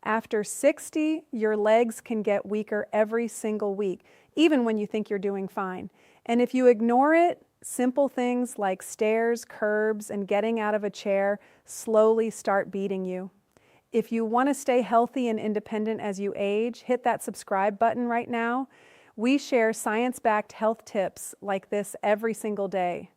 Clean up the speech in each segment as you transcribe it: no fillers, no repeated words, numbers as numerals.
After 60, your legs can get weaker every single week, even when you think you're doing fine. And if you ignore it, simple things like stairs, curbs, and getting out of a chair slowly start beating you. If you want to stay healthy and independent as you age, hit that subscribe button right now. We share science-backed health tips like this every single day.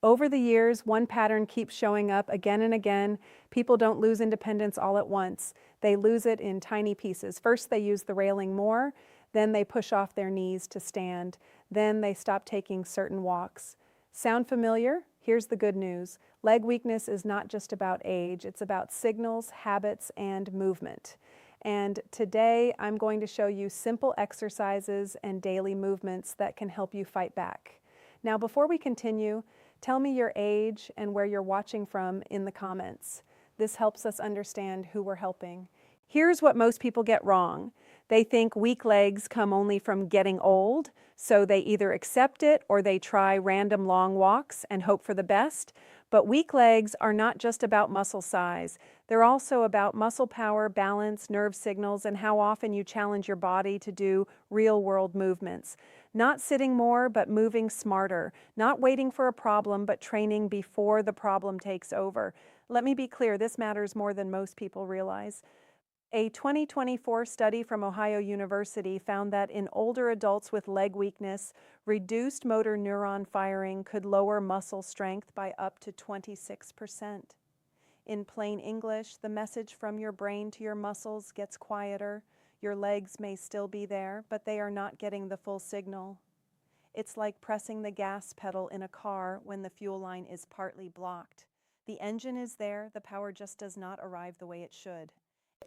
Over the years, one pattern keeps showing up again and again. People don't lose independence all at once. They lose it in tiny pieces. First, they use the railing more, then they push off their knees to stand, then they stop taking certain walks. Sound familiar? Here's the good news. Leg weakness is not just about age, it's about signals, habits, and movement. And today I'm going to show you simple exercises and daily movements that can help you fight back. Now, before we continue, tell me your age and where you're watching from in the comments. This helps us understand who we're helping. Here's what most people get wrong. They think weak legs come only from getting old, so they either accept it or they try random long walks and hope for the best. But weak legs are not just about muscle size. They're also about muscle power, balance, nerve signals, and how often you challenge your body to do real-world movements. Not sitting more, but moving smarter. Not waiting for a problem, but training before the problem takes over. Let me be clear, this matters more than most people realize. A 2024 study from Ohio University found that in older adults with leg weakness, reduced motor neuron firing could lower muscle strength by up to 26%. In plain English, the message from your brain to your muscles gets quieter. Your legs may still be there, but they are not getting the full signal. It's like pressing the gas pedal in a car when the fuel line is partly blocked. The engine is there, the power just does not arrive the way it should.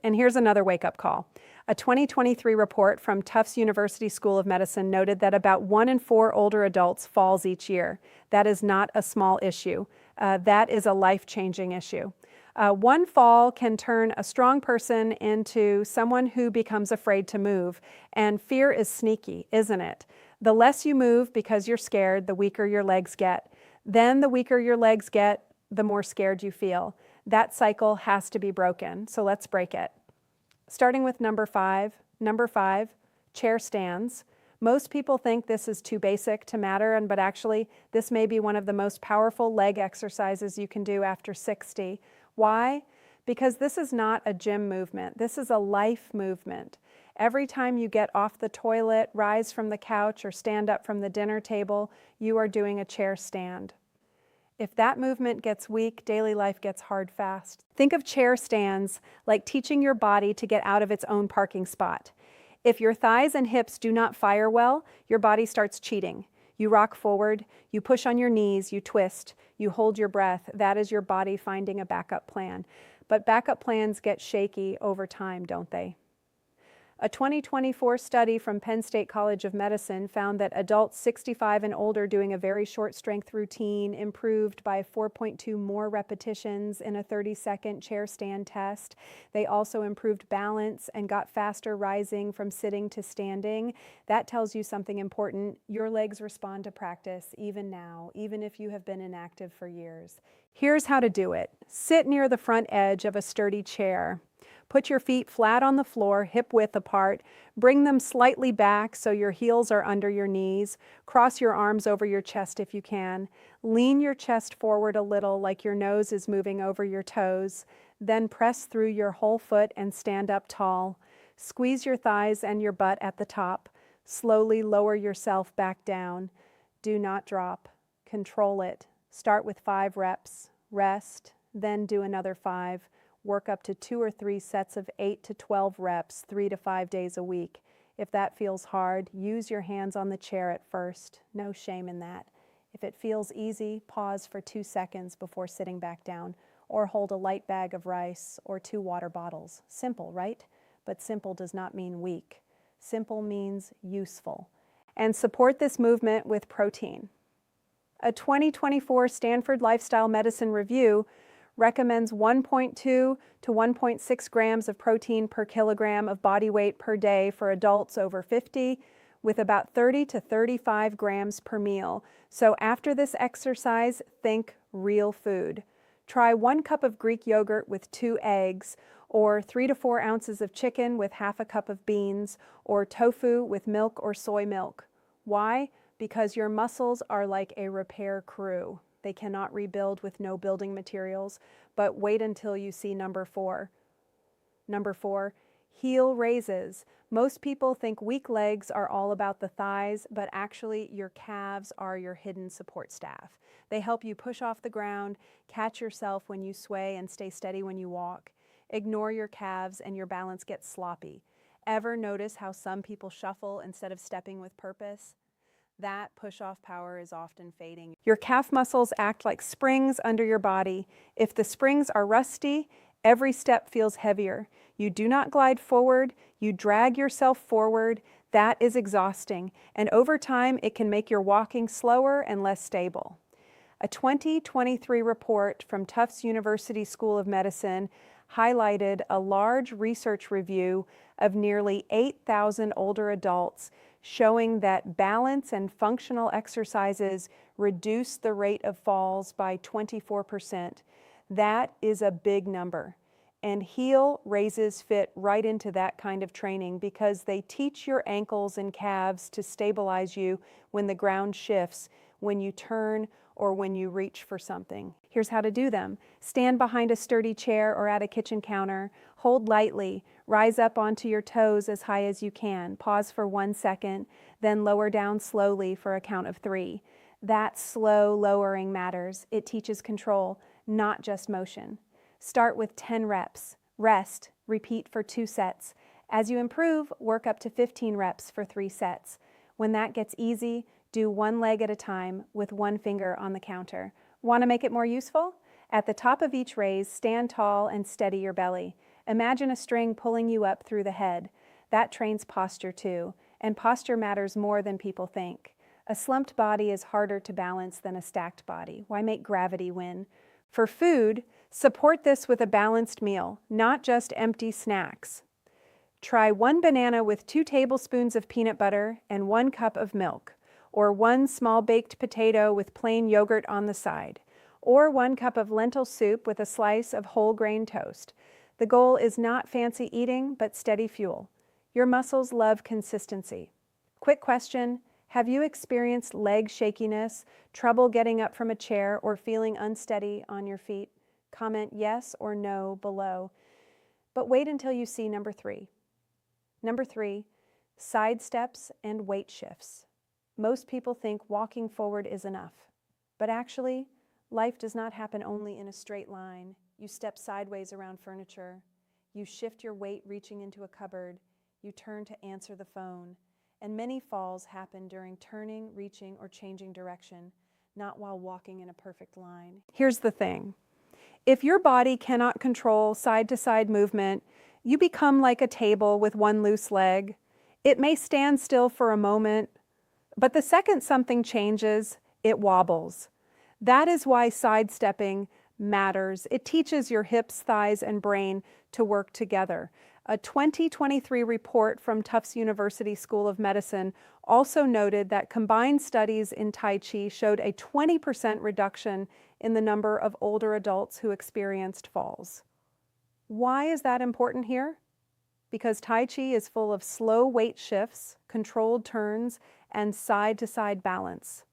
And here's another wake-up call. A 2023 report from Tufts University School of Medicine noted that about 1 in 4 older adults falls each year. That is not a small issue. That is a life-changing issue. One fall can turn a strong person into someone who becomes afraid to move. And fear is sneaky, isn't it? The less you move because you're scared, the weaker your legs get. Then the weaker your legs get, the more scared you feel. That cycle has to be broken, so let's break it. Starting with number 5, chair stands. Most people think this is too basic to matter, but actually this may be one of the most powerful leg exercises you can do after 60. Why? Because this is not a gym movement, this is a life movement. Every time you get off the toilet, rise from the couch, or stand up from the dinner table, you are doing a chair stand. If that movement gets weak, daily life gets hard fast. Think of chair stands like teaching your body to get out of its own parking spot. If your thighs and hips do not fire well, your body starts cheating. You rock forward, you push on your knees, you twist, you hold your breath. That is your body finding a backup plan. But backup plans get shaky over time, don't they? A 2024 study from Penn State College of Medicine found that adults 65 and older doing a very short strength routine improved by 4.2 more repetitions in a 30-second chair stand test. They also improved balance and got faster rising from sitting to standing. That tells you something important. Your legs respond to practice even now, even if you have been inactive for years. Here's how to do it. Sit near the front edge of a sturdy chair. Put your feet flat on the floor, hip width apart. Bring them slightly back so your heels are under your knees. Cross your arms over your chest if you can. Lean your chest forward a little like your nose is moving over your toes. Then press through your whole foot and stand up tall. Squeeze your thighs and your butt at the top. Slowly lower yourself back down. Do not drop. Control it. Start with 5 reps. Rest. Then do another 5. Work up to 2 or 3 sets of 8 to 12 reps, 3 to 5 days a week. If that feels hard, use your hands on the chair at first. No shame in that. If it feels easy, pause for 2 seconds before sitting back down, or hold a light bag of rice or 2 water bottles. Simple, right? But simple does not mean weak. Simple means useful. And support this movement with protein. A 2024 Stanford Lifestyle Medicine Review recommends 1.2 to 1.6 grams of protein per kilogram of body weight per day for adults over 50, with about 30 to 35 grams per meal. So after this exercise, think real food. Try 1 cup of Greek yogurt with 2 eggs, or 3 to 4 ounces of chicken with half a cup of beans, or tofu with milk or soy milk. Why? Because your muscles are like a repair crew. They cannot rebuild with no building materials, but wait until you see number 4. Number 4, heel raises. Most people think weak legs are all about the thighs, but actually your calves are your hidden support staff. They help you push off the ground, catch yourself when you sway, and stay steady when you walk. Ignore your calves and your balance gets sloppy. Ever notice how some people shuffle instead of stepping with purpose? That push-off power is often fading. Your calf muscles act like springs under your body. If the springs are rusty, every step feels heavier. You do not glide forward, you drag yourself forward. That is exhausting, and over time it can make your walking slower and less stable. A 2023 report from Tufts University School of Medicine highlighted a large research review of nearly 8,000 older adults, showing that balance and functional exercises reduce the rate of falls by 24%. That is a big number. And heel raises fit right into that kind of training because they teach your ankles and calves to stabilize you when the ground shifts, when you turn, or when you reach for something. Here's how to do them. Stand behind a sturdy chair or at a kitchen counter. Hold lightly. Rise up onto your toes as high as you can. Pause for 1 second, then lower down slowly for a count of 3. That slow lowering matters. It teaches control, not just motion. Start with 10 reps. Rest. Repeat for 2 sets. As you improve, work up to 15 reps for 3 sets. When that gets easy, do 1 leg at a time with 1 finger on the counter. Want to make it more useful? At the top of each raise, stand tall and steady your belly. Imagine a string pulling you up through the head. That trains posture too, and posture matters more than people think. A slumped body is harder to balance than a stacked body. Why make gravity win? For food, support this with a balanced meal, not just empty snacks. Try 1 banana with 2 tablespoons of peanut butter and 1 cup of milk, or 1 small baked potato with plain yogurt on the side, or 1 cup of lentil soup with a slice of whole grain toast. The goal is not fancy eating, but steady fuel. Your muscles love consistency. Quick question, have you experienced leg shakiness, trouble getting up from a chair, or feeling unsteady on your feet? Comment yes or no below. But wait until you see number 3. Number 3, side steps and weight shifts. Most people think walking forward is enough, but actually, life does not happen only in a straight line. You step sideways around furniture. You shift your weight reaching into a cupboard. You turn to answer the phone. And many falls happen during turning, reaching, or changing direction, not while walking in a perfect line. Here's the thing. If your body cannot control side-to-side movement, you become like a table with 1 loose leg. It may stand still for a moment, but the second something changes, it wobbles. That is why sidestepping matters. It teaches your hips, thighs, and brain to work together. A 2023 report from Tufts University School of Medicine also noted that combined studies in Tai Chi showed a 20% reduction in the number of older adults who experienced falls. Why is that important here? Because Tai Chi is full of slow weight shifts, controlled turns, and side-to-side balance.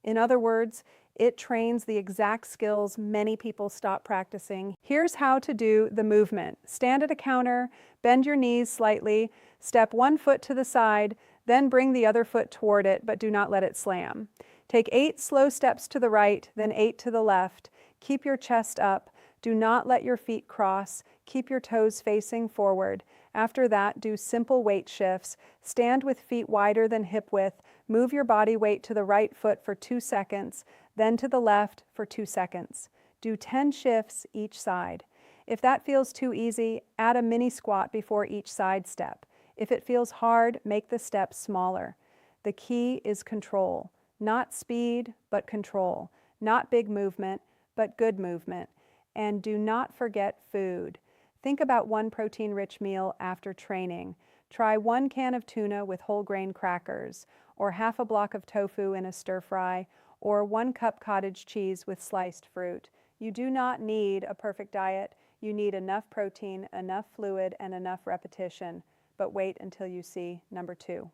In other words, it trains the exact skills many people stop practicing. Here's how to do the movement. Stand at a counter, bend your knees slightly, step 1 foot to the side, then bring the other foot toward it, but do not let it slam. Take 8 slow steps to the right, then 8 to the left. Keep your chest up. Do not let your feet cross. Keep your toes facing forward. After that, do simple weight shifts. Stand with feet wider than hip width. Move your body weight to the right foot for 2 seconds, then to the left for 2 seconds. Do 10 shifts each side. If that feels too easy, add a mini squat before each side step. If it feels hard, make the steps smaller. The key is control. Not speed, but control. Not big movement, but good movement. And do not forget food. Think about 1 protein-rich meal after training. Try 1 can of tuna with whole grain crackers, or half a block of tofu in a stir fry, or 1 cup cottage cheese with sliced fruit. You do not need a perfect diet. You need enough protein, enough fluid, and enough repetition, but wait until you see number 2.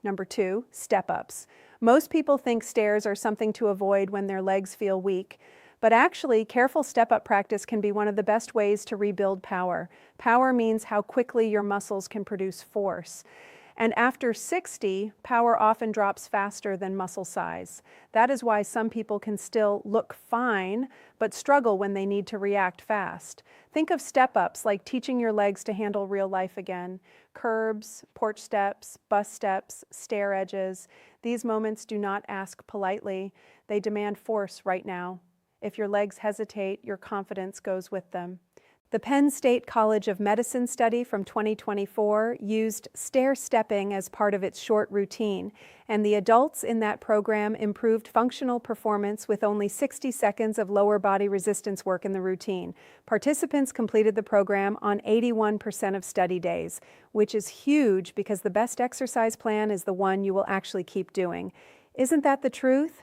Number 2, step-ups. Most people think stairs are something to avoid when their legs feel weak, but actually, careful step-up practice can be one of the best ways to rebuild power. Power means how quickly your muscles can produce force. And after 60, power often drops faster than muscle size. That is why some people can still look fine, but struggle when they need to react fast. Think of step-ups like teaching your legs to handle real life again. Curbs, porch steps, bus steps, stair edges. These moments do not ask politely. They demand force right now. If your legs hesitate, your confidence goes with them. The Penn State College of Medicine study from 2024 used stair stepping as part of its short routine, and the adults in that program improved functional performance with only 60 seconds of lower body resistance work in the routine. Participants completed the program on 81% of study days, which is huge because the best exercise plan is the one you will actually keep doing. Isn't that the truth?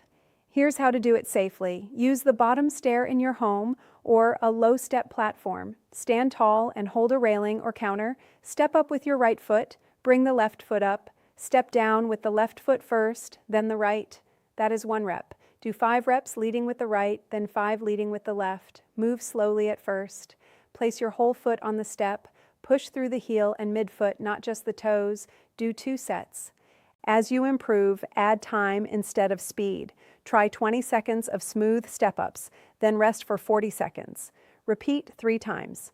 Here's how to do it safely. Use the bottom stair in your home or a low-step platform. Stand tall and hold a railing or counter. Step up with your right foot. Bring the left foot up. Step down with the left foot first, then the right. That is 1 rep. Do 5 reps leading with the right, then 5 leading with the left. Move slowly at first. Place your whole foot on the step. Push through the heel and midfoot, not just the toes. Do 2 sets. As you improve, add time instead of speed. Try 20 seconds of smooth step-ups, then rest for 40 seconds. Repeat 3 times.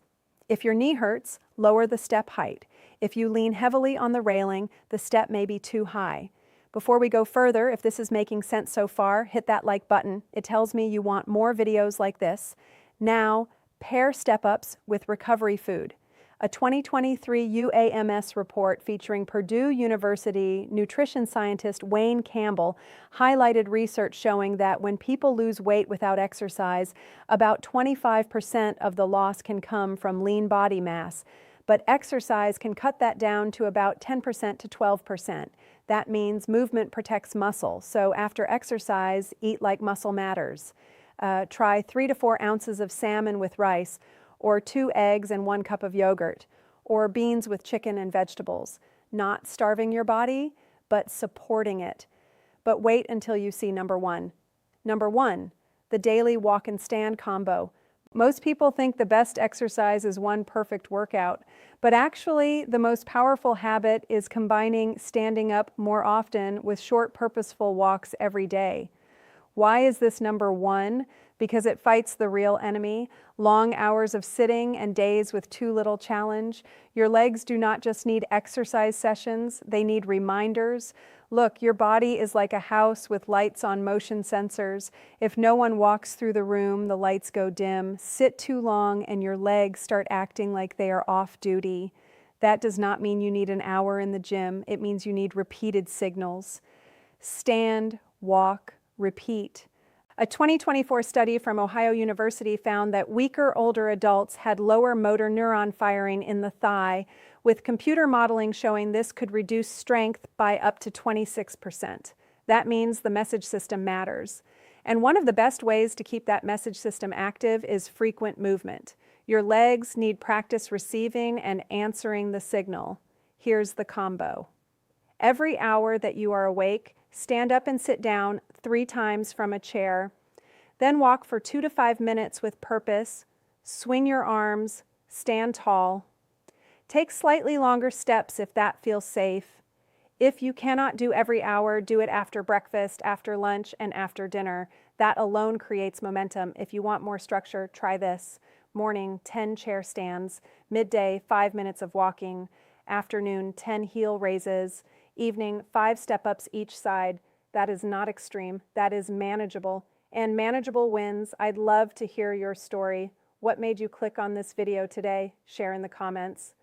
If your knee hurts, lower the step height. If you lean heavily on the railing, the step may be too high. Before we go further, if this is making sense so far, hit that like button. It tells me you want more videos like this. Now, pair step-ups with recovery food. A 2023 UAMS report featuring Purdue University nutrition scientist Wayne Campbell highlighted research showing that when people lose weight without exercise, about 25% of the loss can come from lean body mass. But exercise can cut that down to about 10% to 12%. That means movement protects muscle, so after exercise, eat like muscle matters. Try 3 to 4 ounces of salmon with rice, or 2 eggs and 1 cup of yogurt, or beans with chicken and vegetables. Not starving your body, but supporting it. But wait until you see number 1. Number 1, the daily walk and stand combo. Most people think the best exercise is one perfect workout, but actually the most powerful habit is combining standing up more often with short purposeful walks every day. Why is this number 1? Because it fights the real enemy, long hours of sitting and days with too little challenge. Your legs do not just need exercise sessions, they need reminders. Look, your body is like a house with lights on motion sensors. If no one walks through the room, the lights go dim. Sit too long and your legs start acting like they are off duty. That does not mean you need an hour in the gym. It means you need repeated signals. Stand, walk, repeat. A 2024 study from Ohio University found that weaker older adults had lower motor neuron firing in the thigh, with computer modeling showing this could reduce strength by up to 26%. That means the message system matters. And one of the best ways to keep that message system active is frequent movement. Your legs need practice receiving and answering the signal. Here's the combo. Every hour that you are awake, stand up and sit down 3 times from a chair. Then walk for 2 to 5 minutes with purpose. Swing your arms. Stand tall. Take slightly longer steps if that feels safe. If you cannot do every hour, do it after breakfast, after lunch, and after dinner. That alone creates momentum. If you want more structure, try this. Morning, 10 chair stands. Midday, 5 minutes of walking. Afternoon, 10 heel raises. Evening, 5 step-ups each side. That is not extreme. That is manageable. And manageable wins. I'd love to hear your story. What made you click on this video today? Share in the comments.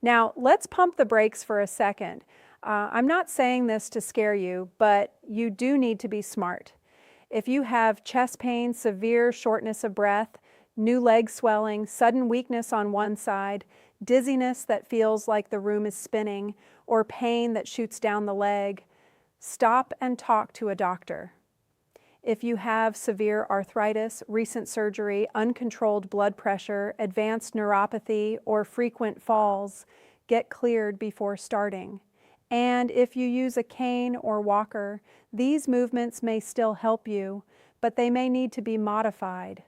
Now, let's pump the brakes for a second. I'm not saying this to scare you, but you do need to be smart. If you have chest pain, severe shortness of breath, new leg swelling, sudden weakness on one side, dizziness that feels like the room is spinning, or pain that shoots down the leg, stop and talk to a doctor. If you have severe arthritis, recent surgery, uncontrolled blood pressure, advanced neuropathy, or frequent falls, get cleared before starting. And if you use a cane or walker, these movements may still help you, but they may need to be modified.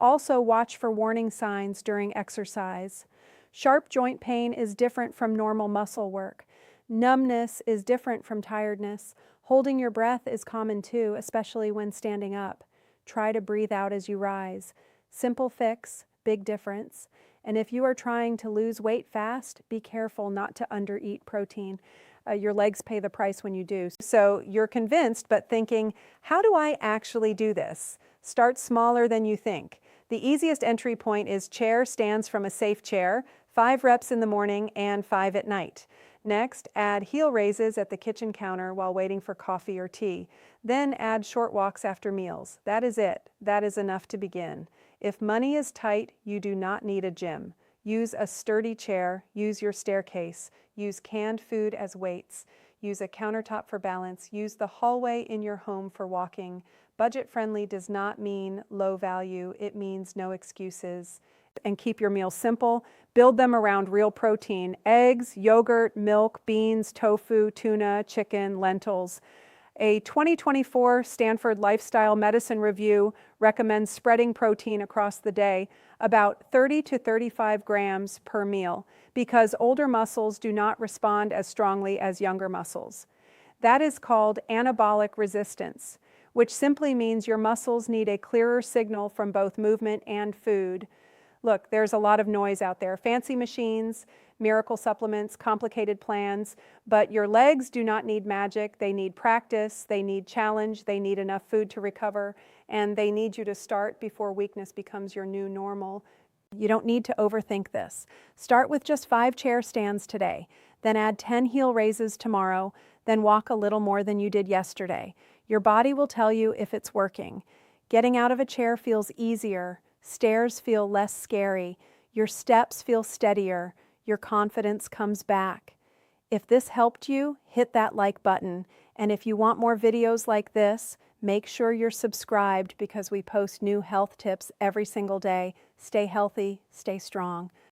Also, watch for warning signs during exercise. Sharp joint pain is different from normal muscle work. Numbness is different from tiredness. Holding your breath is common too, especially when standing up. Try to breathe out as you rise. Simple fix, big difference. And if you are trying to lose weight fast, be careful not to undereat protein. Your legs pay the price when you do. So you're convinced, but thinking, how do I actually do this? Start smaller than you think. The easiest entry point is chair stands from a safe chair, 5 reps in the morning and 5 at night. Next, add heel raises at the kitchen counter while waiting for coffee or tea. Then add short walks after meals. That is it. That is enough to begin. If money is tight, you do not need a gym. Use a sturdy chair, use your staircase, use canned food as weights, use a countertop for balance, use the hallway in your home for walking. Budget-friendly does not mean low value, it means no excuses. And keep your meals simple. Build them around real protein: eggs, yogurt, milk, beans, tofu, tuna, chicken, lentils. A 2024 Stanford Lifestyle Medicine Review recommends spreading protein across the day, about 30 to 35 grams per meal, because older muscles do not respond as strongly as younger muscles. That is called anabolic resistance, which simply means your muscles need a clearer signal from both movement and food. Look, there's a lot of noise out there. Fancy machines, miracle supplements, complicated plans, but your legs do not need magic. They need practice, they need challenge, they need enough food to recover, and they need you to start before weakness becomes your new normal. You don't need to overthink this. Start with just 5 chair stands today, then add 10 heel raises tomorrow, then walk a little more than you did yesterday. Your body will tell you if it's working. Getting out of a chair feels easier. Stairs feel less scary. Your steps feel steadier. Your confidence comes back. If this helped you, hit that like button. And if you want more videos like this, make sure you're subscribed because we post new health tips every single day. Stay healthy, stay strong.